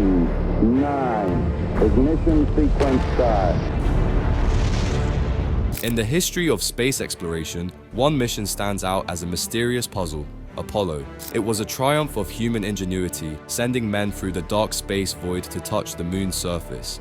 10, 9, ignition sequence start. In the history of space exploration, one mission stands out as a mysterious puzzle: Apollo. It was a triumph of human ingenuity, sending men through the dark space void to touch the moon's surface.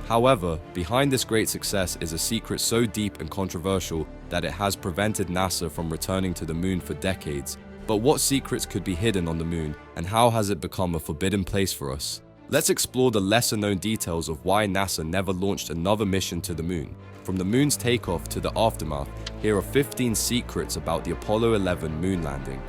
However, behind this great success is a secret so deep and controversial that it has prevented NASA from returning to the moon for decades. But what secrets could be hidden on the moon, and how has it become a forbidden place for us? Let's explore the lesser-known details of why NASA never launched another mission to the moon. From the moon's takeoff to the aftermath, here are 15 secrets about the Apollo 11 moon landing.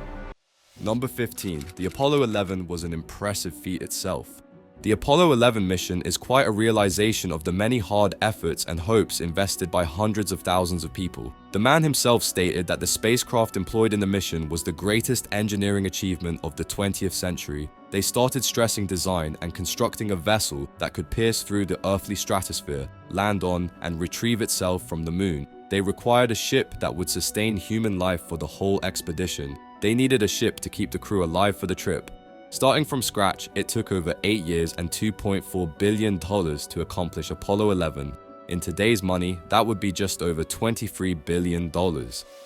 Number 15. The Apollo 11 was an impressive feat itself. The Apollo 11 mission is quite a realization of the many hard efforts and hopes invested by hundreds of thousands of people. The man himself stated that the spacecraft employed in the mission was the greatest engineering achievement of the 20th century. They started stressing design and constructing a vessel that could pierce through the earthly stratosphere, land on, and retrieve itself from the moon. They required a ship that would sustain human life for the whole expedition. They needed a ship to keep the crew alive for the trip. Starting from scratch, it took over 8 years and $2.4 billion to accomplish Apollo 11. In today's money, that would be just over $23 billion.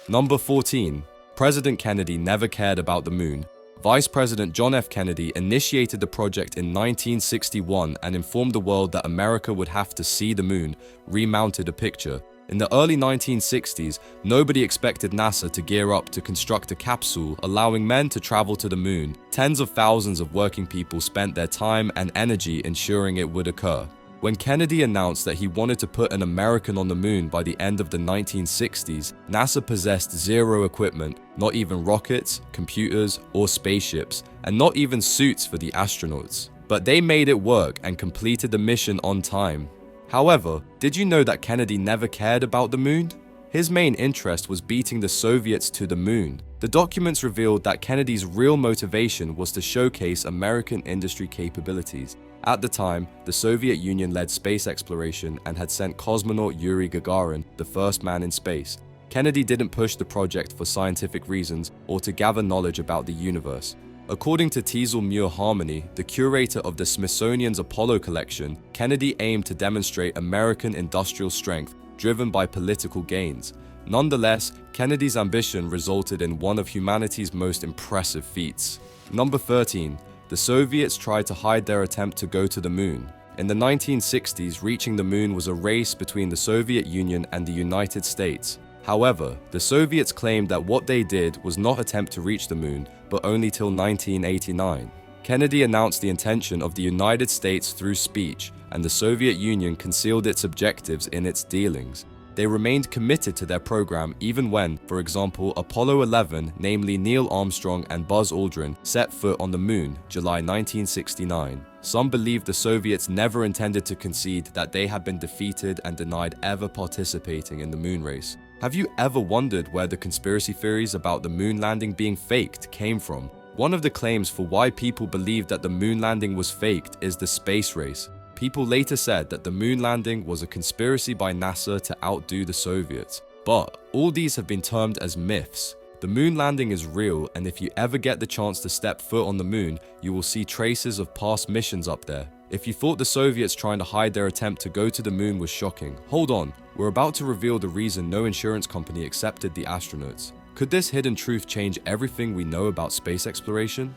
Number 14. President Kennedy never cared about the moon. Vice President John F. Kennedy initiated the project in 1961 and informed the world that America would have to see the moon, remounted a picture. In the early 1960s, nobody expected NASA to gear up to construct a capsule allowing men to travel to the moon. Tens of thousands of working people spent their time and energy ensuring it would occur. When Kennedy announced that he wanted to put an American on the moon by the end of the 1960s, NASA possessed zero equipment, not even rockets, computers, or spaceships, and not even suits for the astronauts. But they made it work and completed the mission on time. However, did you know that Kennedy never cared about the moon? His main interest was beating the Soviets to the moon. The documents revealed that Kennedy's real motivation was to showcase American industry capabilities. At the time, the Soviet Union led space exploration and had sent cosmonaut Yuri Gagarin, the first man in space. Kennedy didn't push the project for scientific reasons or to gather knowledge about the universe. According to Teasel Muir Harmony, the curator of the Smithsonian's Apollo collection, Kennedy aimed to demonstrate American industrial strength driven by political gains. Nonetheless, Kennedy's ambition resulted in one of humanity's most impressive feats. Number 13. The Soviets tried to hide their attempt to go to the moon. In the 1960s, reaching the moon was a race between the Soviet Union and the United States. However, the Soviets claimed that what they did was not attempt to reach the moon, but only till 1989. Kennedy announced the intention of the United States through speech, and the Soviet Union concealed its objectives in its dealings. They remained committed to their program even when, for example, Apollo 11, namely Neil Armstrong and Buzz Aldrin, set foot on the moon, July 1969. Some believe the Soviets never intended to concede, that they had been defeated and denied ever participating in the moon race. Have you ever wondered where the conspiracy theories about the moon landing being faked came from? One of the claims for why people believed that the moon landing was faked is the space race. People later said that the moon landing was a conspiracy by NASA to outdo the Soviets. But all these have been termed as myths. The moon landing is real, and if you ever get the chance to step foot on the moon, you will see traces of past missions up there. If you thought the Soviets trying to hide their attempt to go to the moon was shocking, hold on, we're about to reveal the reason no insurance company accepted the astronauts. Could this hidden truth change everything we know about space exploration?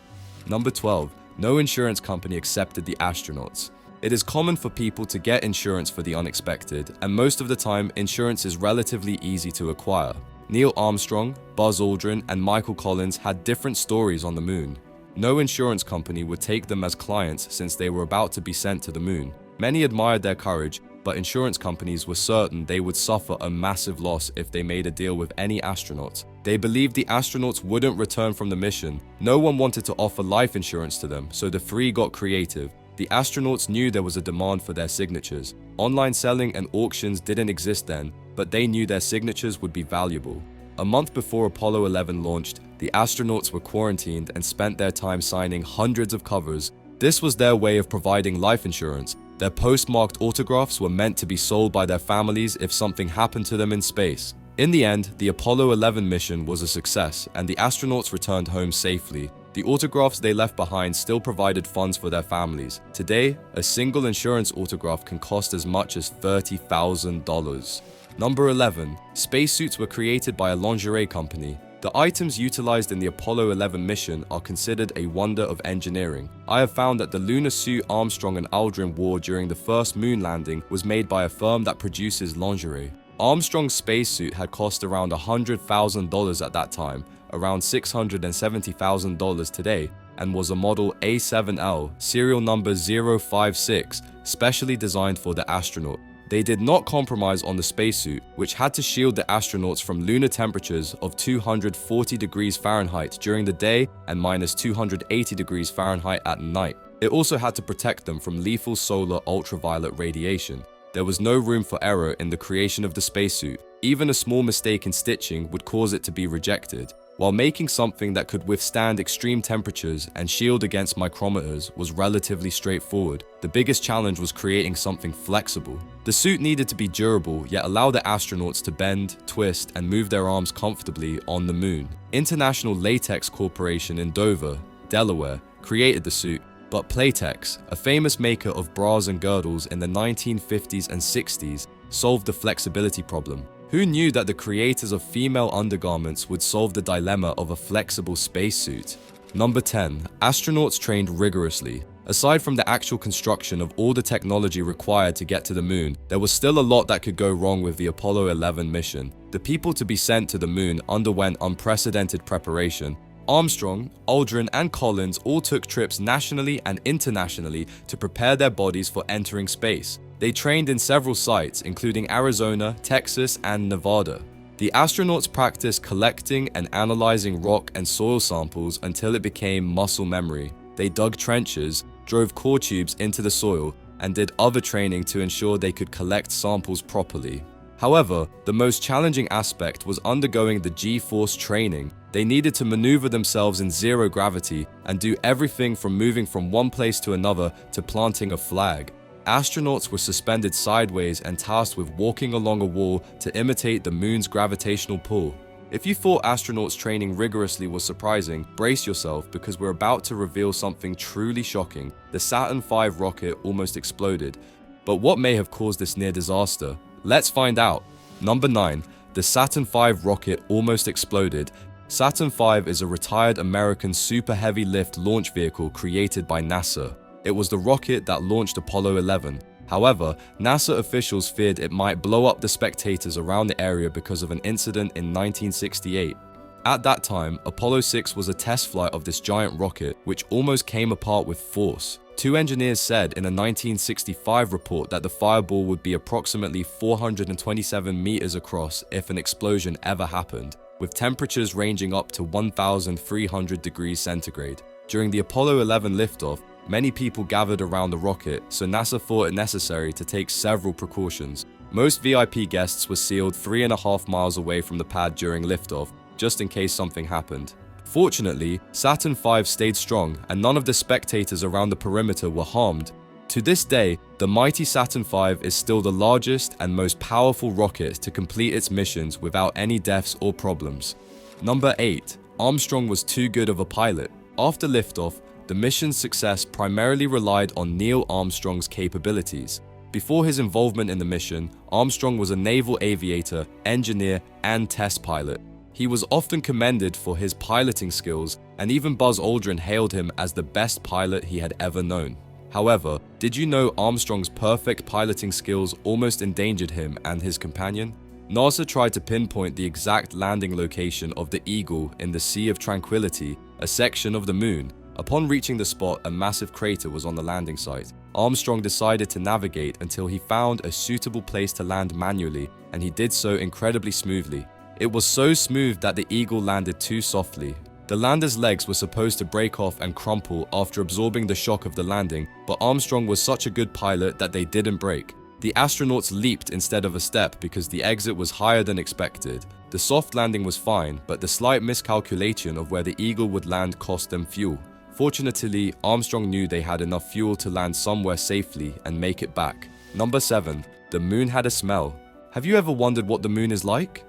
Number 12. No insurance company accepted the astronauts. It is common for people to get insurance for the unexpected, and most of the time, insurance is relatively easy to acquire. Neil Armstrong, Buzz Aldrin, and Michael Collins had different stories on the moon. No insurance company would take them as clients since they were about to be sent to the moon. Many admired their courage, but insurance companies were certain they would suffer a massive loss if they made a deal with any astronauts. They believed the astronauts wouldn't return from the mission. No one wanted to offer life insurance to them, so the three got creative. The astronauts knew there was a demand for their signatures. Online selling and auctions didn't exist then, but they knew their signatures would be valuable. A month before Apollo 11 launched, the astronauts were quarantined and spent their time signing hundreds of covers. This was their way of providing life insurance. Their postmarked autographs were meant to be sold by their families if something happened to them in space. In the end, the Apollo 11 mission was a success, and the astronauts returned home safely. The autographs they left behind still provided funds for their families. Today, a single insurance autograph can cost as much as $30,000. Number 11. Spacesuits were created by a lingerie company. The items utilized in the Apollo 11 mission are considered a wonder of engineering. I have found that the lunar suit Armstrong and Aldrin wore during the first moon landing was made by a firm that produces lingerie. Armstrong's spacesuit had cost around $100,000 at that time, around $670,000 today, and was a model A7L, serial number 056, specially designed for the astronaut. They did not compromise on the spacesuit, which had to shield the astronauts from lunar temperatures of 240 degrees Fahrenheit during the day and minus 280 degrees Fahrenheit at night. It also had to protect them from lethal solar ultraviolet radiation. There was no room for error in the creation of the spacesuit. Even a small mistake in stitching would cause it to be rejected. While making something that could withstand extreme temperatures and shield against micrometers was relatively straightforward, the biggest challenge was creating something flexible. The suit needed to be durable, yet allow the astronauts to bend, twist, and move their arms comfortably on the moon. International Latex Corporation in Dover, Delaware, created the suit, but Playtex, a famous maker of bras and girdles in the 1950s and 60s, solved the flexibility problem. Who knew that the creators of female undergarments would solve the dilemma of a flexible spacesuit? Number 10. Astronauts trained rigorously. Aside from the actual construction of all the technology required to get to the moon, there was still a lot that could go wrong with the Apollo 11 mission. The people to be sent to the moon underwent unprecedented preparation. Armstrong, Aldrin, and Collins all took trips nationally and internationally to prepare their bodies for entering space. They trained in several sites, including Arizona, Texas, and Nevada. The astronauts practiced collecting and analyzing rock and soil samples until it became muscle memory. They dug trenches, drove core tubes into the soil, and did other training to ensure they could collect samples properly. However, the most challenging aspect was undergoing the G-force training. They needed to maneuver themselves in zero gravity and do everything from moving from one place to another to planting a flag. Astronauts were suspended sideways and tasked with walking along a wall to imitate the moon's gravitational pull. If you thought astronauts training rigorously was surprising, brace yourself because we're about to reveal something truly shocking. The Saturn V rocket almost exploded. But what may have caused this near disaster? Let's find out. Number 9. The Saturn V rocket almost exploded. Saturn V is a retired American super heavy lift launch vehicle created by NASA. It was the rocket that launched Apollo 11. However, NASA officials feared it might blow up the spectators around the area because of an incident in 1968. At that time, Apollo 6 was a test flight of this giant rocket, which almost came apart with force. Two engineers said in a 1965 report that the fireball would be approximately 427 meters across if an explosion ever happened, with temperatures ranging up to 1,300 degrees centigrade. During the Apollo 11 liftoff, many people gathered around the rocket, so NASA thought it necessary to take several precautions. Most VIP guests were sealed 3.5 miles away from the pad during liftoff, just in case something happened. Fortunately, Saturn V stayed strong, and none of the spectators around the perimeter were harmed. To this day, the mighty Saturn V is still the largest and most powerful rocket to complete its missions without any deaths or problems. Number 8. Armstrong was too good of a pilot. After liftoff, the mission's success primarily relied on Neil Armstrong's capabilities. Before his involvement in the mission, Armstrong was a naval aviator, engineer, and test pilot. He was often commended for his piloting skills, and even Buzz Aldrin hailed him as the best pilot he had ever known. However, did you know Armstrong's perfect piloting skills almost endangered him and his companion? NASA tried to pinpoint the exact landing location of the Eagle in the Sea of Tranquility, a section of the moon. Upon reaching the spot, a massive crater was on the landing site. Armstrong decided to navigate until he found a suitable place to land manually, and he did so incredibly smoothly. It was so smooth that the Eagle landed too softly. The lander's legs were supposed to break off and crumple after absorbing the shock of the landing, but Armstrong was such a good pilot that they didn't break. The astronauts leaped instead of a step because the exit was higher than expected. The soft landing was fine, but the slight miscalculation of where the Eagle would land cost them fuel. Fortunately, Armstrong knew they had enough fuel to land somewhere safely and make it back. Number 7. The moon had a smell. Have you ever wondered what the moon is like?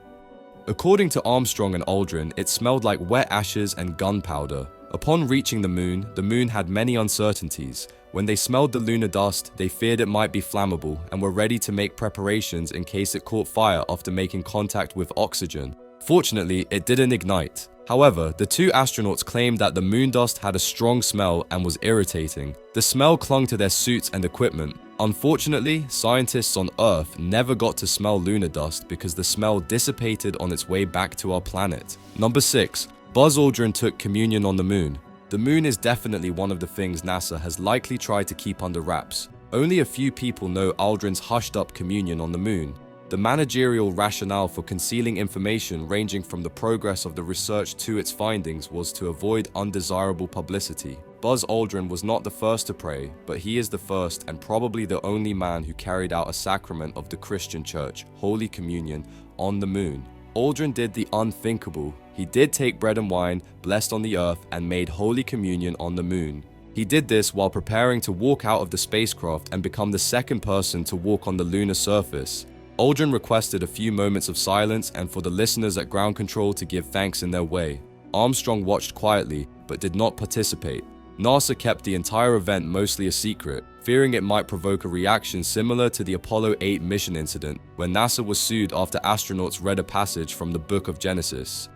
According to Armstrong and Aldrin, it smelled like wet ashes and gunpowder. Upon reaching the moon had many uncertainties. When they smelled the lunar dust, they feared it might be flammable and were ready to make preparations in case it caught fire after making contact with oxygen. Fortunately, it didn't ignite. However, the two astronauts claimed that the moon dust had a strong smell and was irritating. The smell clung to their suits and equipment. Unfortunately, scientists on Earth never got to smell lunar dust because the smell dissipated on its way back to our planet. Number 6. Buzz Aldrin took communion on the moon. The moon is definitely one of the things NASA has likely tried to keep under wraps. Only a few people know Aldrin's hushed-up communion on the moon. The managerial rationale for concealing information ranging from the progress of the research to its findings was to avoid undesirable publicity. Buzz Aldrin was not the first to pray, but he is the first and probably the only man who carried out a sacrament of the Christian Church, Holy Communion, on the moon. Aldrin did the unthinkable. He did take bread and wine, blessed on the earth, and made Holy Communion on the moon. He did this while preparing to walk out of the spacecraft and become the second person to walk on the lunar surface. Aldrin requested a few moments of silence and for the listeners at ground control to give thanks in their way. Armstrong watched quietly, but did not participate. NASA kept the entire event mostly a secret, fearing it might provoke a reaction similar to the Apollo 8 mission incident, when NASA was sued after astronauts read a passage from the Book of Genesis.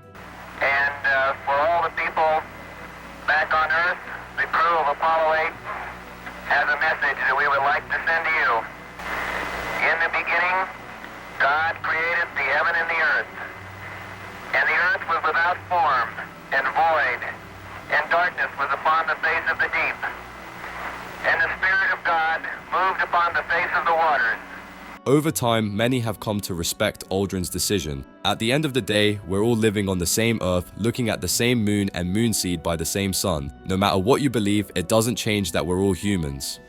And for all the people back on Earth, the crew of Apollo 8 has a message that we would like to send to you. In the beginning, God created the heaven and the earth. And the earth was without form and void, and darkness was upon the face of the deep. And the Spirit of God moved upon the face of the waters. Over time, many have come to respect Aldrin's decision. At the end of the day, we're all living on the same Earth, looking at the same moon and moonseed by the same sun. No matter what you believe, it doesn't change that we're all humans.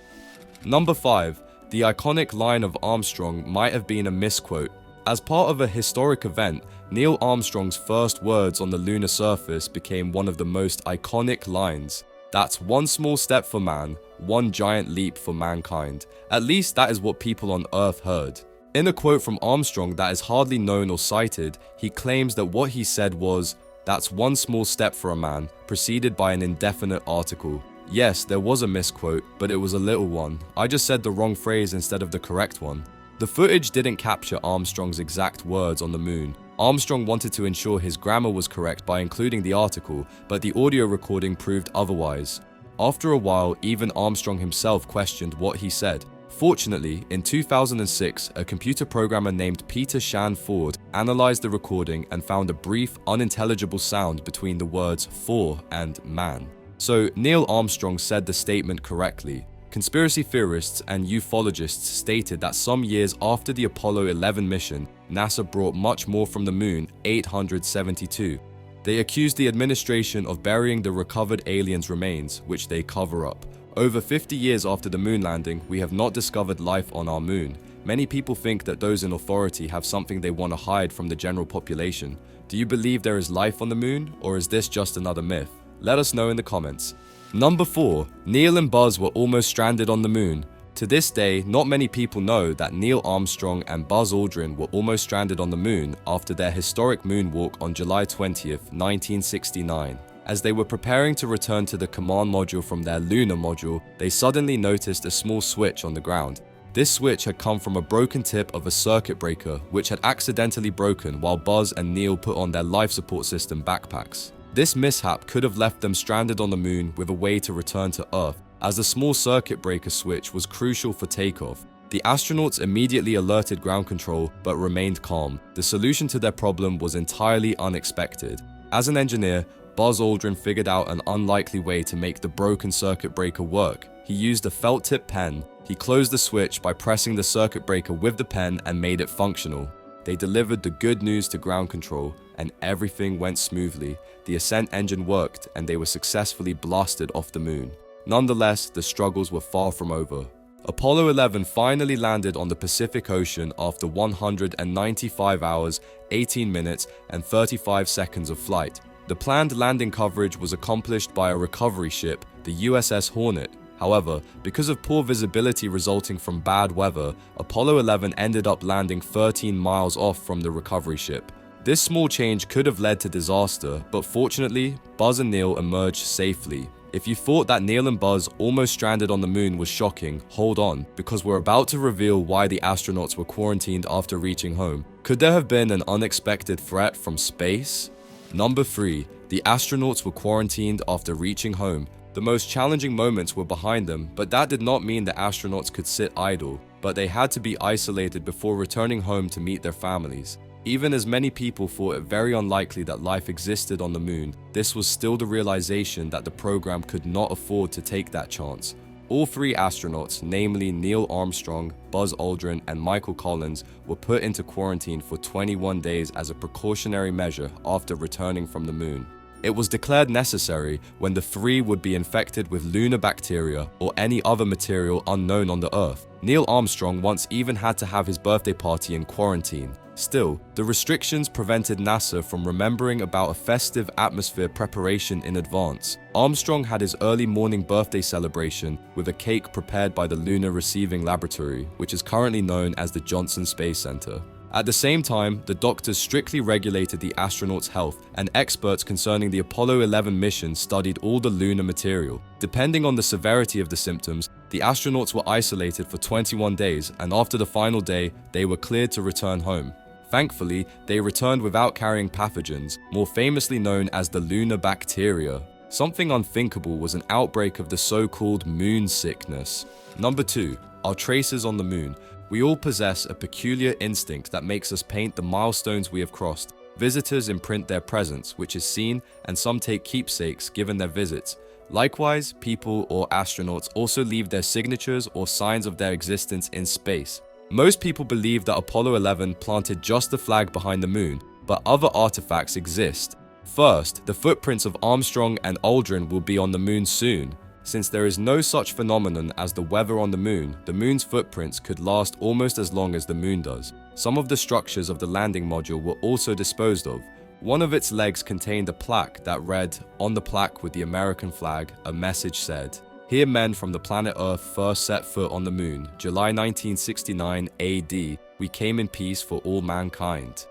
Number 5. The iconic line of Armstrong might have been a misquote. As part of a historic event, Neil Armstrong's first words on the lunar surface became one of the most iconic lines. That's one small step for man, one giant leap for mankind. At least that is what people on Earth heard. In a quote from Armstrong that is hardly known or cited, he claims that what he said was, "That's one small step for a man," preceded by an indefinite article. Yes, there was a misquote, but it was a little one. I just said the wrong phrase instead of the correct one. The footage didn't capture Armstrong's exact words on the moon. Armstrong wanted to ensure his grammar was correct by including the article, but the audio recording proved otherwise. After a while, even Armstrong himself questioned what he said. Fortunately, in 2006, a computer programmer named Peter Shan Ford analyzed the recording and found a brief, unintelligible sound between the words "for" and "man." So Neil Armstrong said the statement correctly. Conspiracy theorists and ufologists stated that some years after the Apollo 11 mission, NASA brought much more from the moon, 872. They accused the administration of burying the recovered aliens' remains, which they cover up. Over 50 years after the moon landing, we have not discovered life on our moon. Many people think that those in authority have something they want to hide from the general population. Do you believe there is life on the moon, or is this just another myth? Let us know in the comments. Number 4. Neil and Buzz were almost stranded on the moon. To this day, not many people know that Neil Armstrong and Buzz Aldrin were almost stranded on the moon after their historic moonwalk on July 20th, 1969. As they were preparing to return to the command module from their lunar module, they suddenly noticed a small switch on the ground. This switch had come from a broken tip of a circuit breaker, which had accidentally broken while Buzz and Neil put on their life support system backpacks. This mishap could have left them stranded on the moon with a way to return to Earth, as the small circuit breaker switch was crucial for takeoff. The astronauts immediately alerted ground control but remained calm. The solution to their problem was entirely unexpected. As an engineer, Buzz Aldrin figured out an unlikely way to make the broken circuit breaker work. He used a felt-tip pen. He closed the switch by pressing the circuit breaker with the pen and made it functional. They delivered the good news to ground control, and everything went smoothly. The ascent engine worked, and they were successfully blasted off the moon. Nonetheless, the struggles were far from over. Apollo 11 finally landed on the Pacific Ocean after 195 hours, 18 minutes, and 35 seconds of flight. The planned landing coverage was accomplished by a recovery ship, the USS Hornet. However, because of poor visibility resulting from bad weather, Apollo 11 ended up landing 13 miles off from the recovery ship. This small change could have led to disaster, but fortunately, Buzz and Neil emerged safely. If you thought that Neil and Buzz almost stranded on the moon was shocking, hold on, because we're about to reveal why the astronauts were quarantined after reaching home. Could there have been an unexpected threat from space? Number 3. The astronauts were quarantined after reaching home. The most challenging moments were behind them, but that did not mean the astronauts could sit idle, but they had to be isolated before returning home to meet their families. Even as many people thought it very unlikely that life existed on the moon, this was still the realization that the program could not afford to take that chance. All 3 astronauts, namely Neil Armstrong, Buzz Aldrin, and Michael Collins, were put into quarantine for 21 days as a precautionary measure after returning from the moon. It was declared necessary when the 3 would be infected with lunar bacteria or any other material unknown on the Earth. Neil Armstrong once even had to have his birthday party in quarantine. Still, the restrictions prevented NASA from remembering about a festive atmosphere preparation in advance. Armstrong had his early morning birthday celebration with a cake prepared by the Lunar Receiving Laboratory, which is currently known as the Johnson Space Center. At the same time, the doctors strictly regulated the astronauts' health, and experts concerning the Apollo 11 mission studied all the lunar material. Depending on the severity of the symptoms, the astronauts were isolated for 21 days, and after the final day, they were cleared to return home. Thankfully, they returned without carrying pathogens, more famously known as the lunar bacteria. Something unthinkable was an outbreak of the so-called moon sickness. Number 2. Our traces on the moon. We all possess a peculiar instinct that makes us paint the milestones we have crossed. Visitors imprint their presence, which is seen, and some take keepsakes given their visits. Likewise, people or astronauts also leave their signatures or signs of their existence in space. Most people believe that Apollo 11 planted just the flag behind the moon, but other artifacts exist. First, the footprints of Armstrong and Aldrin will be on the moon soon. Since there is no such phenomenon as the weather on the moon's footprints could last almost as long as the moon does. Some of the structures of the landing module were also disposed of. One of its legs contained a plaque that read, on the plaque with the American flag, a message said, "Here men from the planet Earth first set foot on the moon, July 1969 AD, we came in peace for all mankind."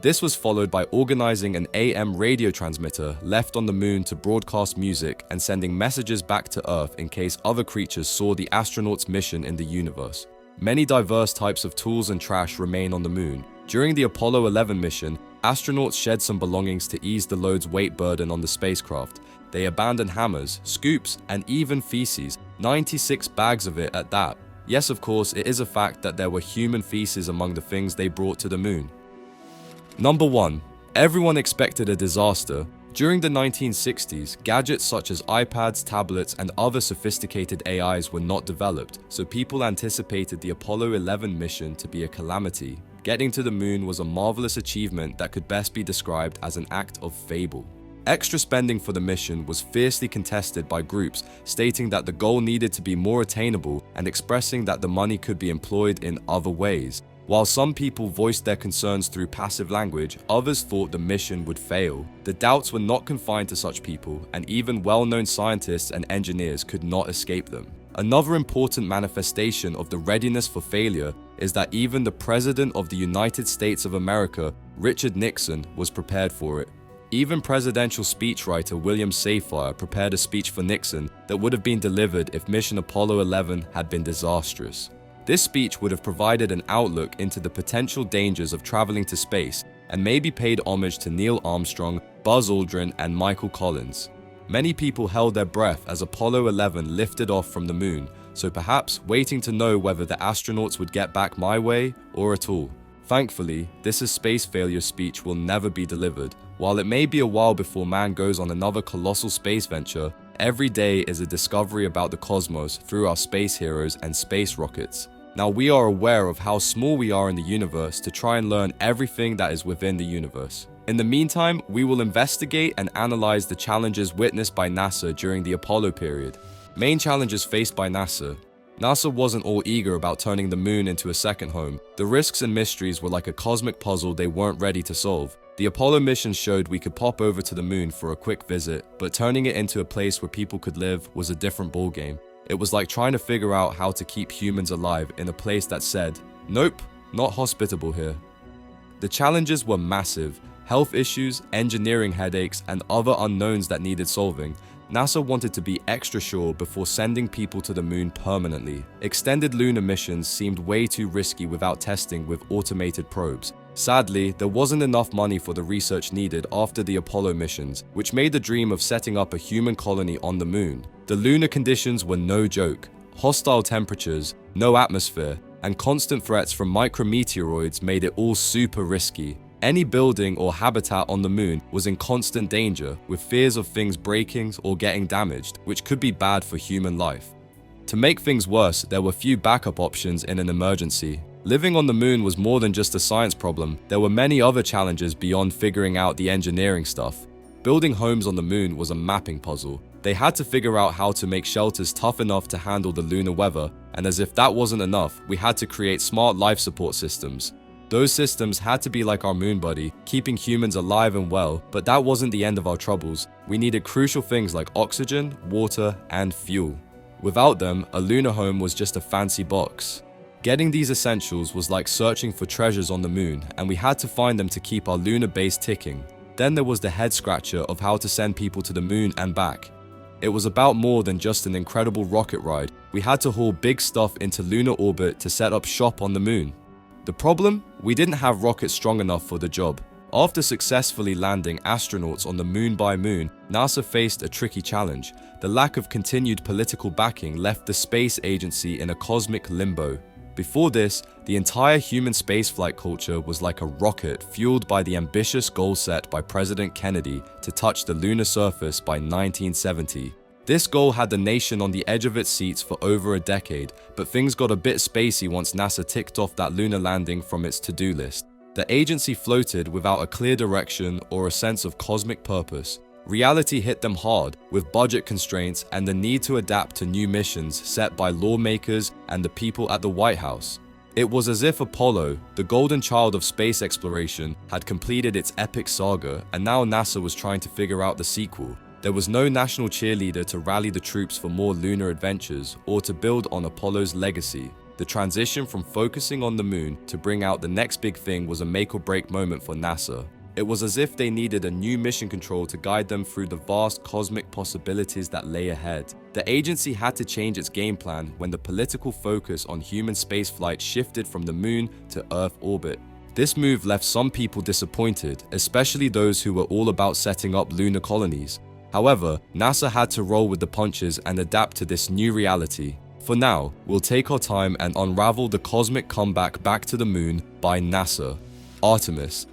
This was followed by organizing an AM radio transmitter left on the moon to broadcast music and sending messages back to Earth in case other creatures saw the astronauts' mission in the universe. Many diverse types of tools and trash remain on the moon. During the Apollo 11 mission, astronauts shed some belongings to ease the load's weight burden on the spacecraft. They abandoned hammers, scoops, and even feces, 96 bags of it at that. Yes, of course, it is a fact that there were human feces among the things they brought to the moon. Number 1. Everyone expected a disaster. During the 1960s, gadgets such as iPads, tablets, and other sophisticated AIs were not developed, so people anticipated the Apollo 11 mission to be a calamity. Getting to the moon was a marvelous achievement that could best be described as an act of fable. Extra spending for the mission was fiercely contested by groups, stating that the goal needed to be more attainable and expressing that the money could be employed in other ways. While some people voiced their concerns through passive language, others thought the mission would fail. The doubts were not confined to such people, and even well-known scientists and engineers could not escape them. Another important manifestation of the readiness for failure is that even the President of the United States of America, Richard Nixon, was prepared for it. Even presidential speechwriter William Safire prepared a speech for Nixon that would have been delivered if Mission Apollo 11 had been disastrous. This speech would have provided an outlook into the potential dangers of traveling to space and maybe paid homage to Neil Armstrong, Buzz Aldrin, and Michael Collins. Many people held their breath as Apollo 11 lifted off from the moon, so perhaps waiting to know whether the astronauts would get back my way or at all. Thankfully, this space failure speech will never be delivered. While it may be a while before man goes on another colossal space venture, every day is a discovery about the cosmos through our space heroes and space rockets. Now we are aware of how small we are in the universe to try and learn everything that is within the universe. In the meantime, we will investigate and analyze the challenges witnessed by NASA during the Apollo period. Main challenges faced by NASA. NASA wasn't all eager about turning the moon into a second home. The risks and mysteries were like a cosmic puzzle they weren't ready to solve. The Apollo mission showed we could pop over to the moon for a quick visit, but turning it into a place where people could live was a different ballgame. It was like trying to figure out how to keep humans alive in a place that said, "Nope, not hospitable here." The challenges were massive. health issues, engineering headaches, and other unknowns that needed solving, NASA wanted to be extra sure before sending people to the moon permanently. Extended lunar missions seemed way too risky without testing with automated probes. Sadly, there wasn't enough money for the research needed after the Apollo missions, which made the dream of setting up a human colony on the moon. The lunar conditions were no joke. Hostile temperatures, no atmosphere, and constant threats from micrometeoroids made it all super risky. Any building or habitat on the moon was in constant danger, with fears of things breaking or getting damaged, which could be bad for human life. To make things worse, there were few backup options in an emergency. Living on the moon was more than just a science problem. There were many other challenges beyond figuring out the engineering stuff. Building homes on the moon was a mapping puzzle. They had to figure out how to make shelters tough enough to handle the lunar weather, and as if that wasn't enough, we had to create smart life support systems. Those systems had to be like our moon buddy, keeping humans alive and well, but that wasn't the end of our troubles. We needed crucial things like oxygen, water, and fuel. Without them, a lunar home was just a fancy box. Getting these essentials was like searching for treasures on the moon, and we had to find them to keep our lunar base ticking. Then there was the head-scratcher of how to send people to the moon and back. It was about more than just an incredible rocket ride. We had to haul big stuff into lunar orbit to set up shop on the moon. The problem? We didn't have rockets strong enough for the job. After successfully landing astronauts on the moon by moon, NASA faced a tricky challenge. The lack of continued political backing left the space agency in a cosmic limbo. Before this, the entire human spaceflight culture was like a rocket fueled by the ambitious goal set by President Kennedy to touch the lunar surface by 1970. This goal had the nation on the edge of its seats for over a decade, but things got a bit spacey once NASA ticked off that lunar landing from its to-do list. The agency floated without a clear direction or a sense of cosmic purpose. Reality hit them hard, with budget constraints and the need to adapt to new missions set by lawmakers and the people at the White House. It was as if Apollo, the golden child of space exploration, had completed its epic saga, and now NASA was trying to figure out the sequel. There was no national cheerleader to rally the troops for more lunar adventures or to build on Apollo's legacy. The transition from focusing on the moon to bring out the next big thing was a make-or-break moment for NASA. It was as if they needed a new mission control to guide them through the vast cosmic possibilities that lay ahead. The agency had to change its game plan when the political focus on human spaceflight shifted from the moon to Earth orbit. This move left some people disappointed, especially those who were all about setting up lunar colonies. However, NASA had to roll with the punches and adapt to this new reality. For now, we'll take our time and unravel the cosmic comeback back to the moon by NASA. Artemis.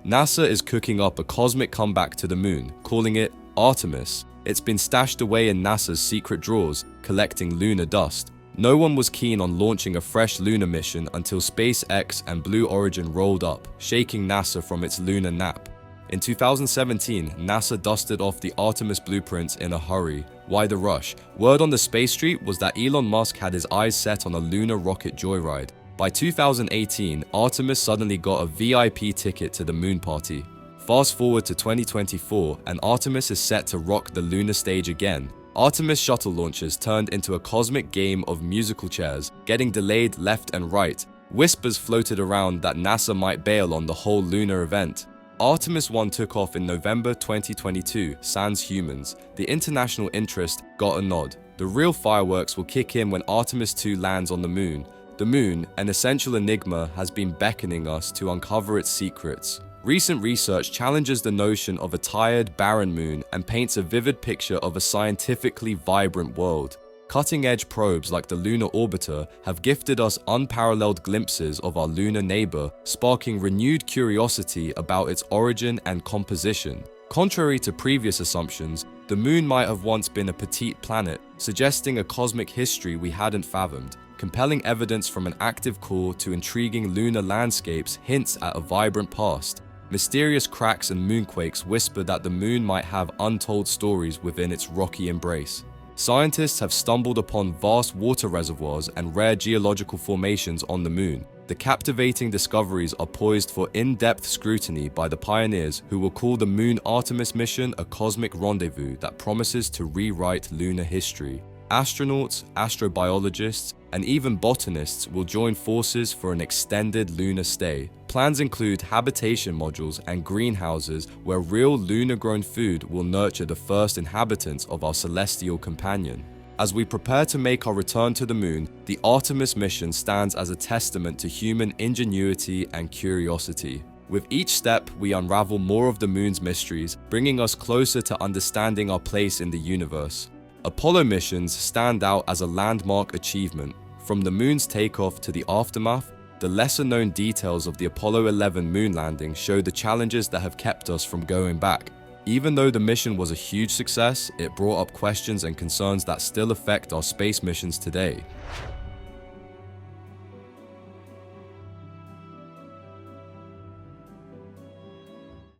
NASA is cooking up a cosmic comeback to the moon, calling it Artemis. It's been stashed away in NASA's secret drawers, collecting lunar dust. No one was keen on launching a fresh lunar mission until SpaceX and Blue Origin rolled up, shaking NASA from its lunar nap. In 2017, NASA dusted off the Artemis blueprints in a hurry. Why the rush? Word on the space street was that Elon Musk had his eyes set on a lunar rocket joyride. By 2018, Artemis suddenly got a VIP ticket to the moon party. Fast forward to 2024, and Artemis is set to rock the lunar stage again. Artemis shuttle launches turned into a cosmic game of musical chairs, getting delayed left and right. Whispers floated around that NASA might bail on the whole lunar event. Artemis 1 took off in November 2022, sans humans. The international interest got a nod. The real fireworks will kick in when Artemis 2 lands on the moon. The moon, an essential enigma, has been beckoning us to uncover its secrets. Recent research challenges the notion of a tired, barren moon and paints a vivid picture of a scientifically vibrant world. Cutting-edge probes like the Lunar Orbiter have gifted us unparalleled glimpses of our lunar neighbor, sparking renewed curiosity about its origin and composition. Contrary to previous assumptions, the moon might have once been a petite planet, suggesting a cosmic history we hadn't fathomed. Compelling evidence from an active core to intriguing lunar landscapes hints at a vibrant past. Mysterious cracks and moonquakes whisper that the moon might have untold stories within its rocky embrace. Scientists have stumbled upon vast water reservoirs and rare geological formations on the moon. The captivating discoveries are poised for in-depth scrutiny by the pioneers who will call the Moon Artemis mission a cosmic rendezvous that promises to rewrite lunar history. Astronauts, astrobiologists, and even botanists will join forces for an extended lunar stay. Plans include habitation modules and greenhouses where real lunar-grown food will nurture the first inhabitants of our celestial companion. As we prepare to make our return to the moon, the Artemis mission stands as a testament to human ingenuity and curiosity. With each step, we unravel more of the moon's mysteries, bringing us closer to understanding our place in the universe. Apollo missions stand out as a landmark achievement. From the moon's takeoff to the aftermath, the lesser-known details of the Apollo 11 moon landing show the challenges that have kept us from going back. Even though the mission was a huge success, it brought up questions and concerns that still affect our space missions today.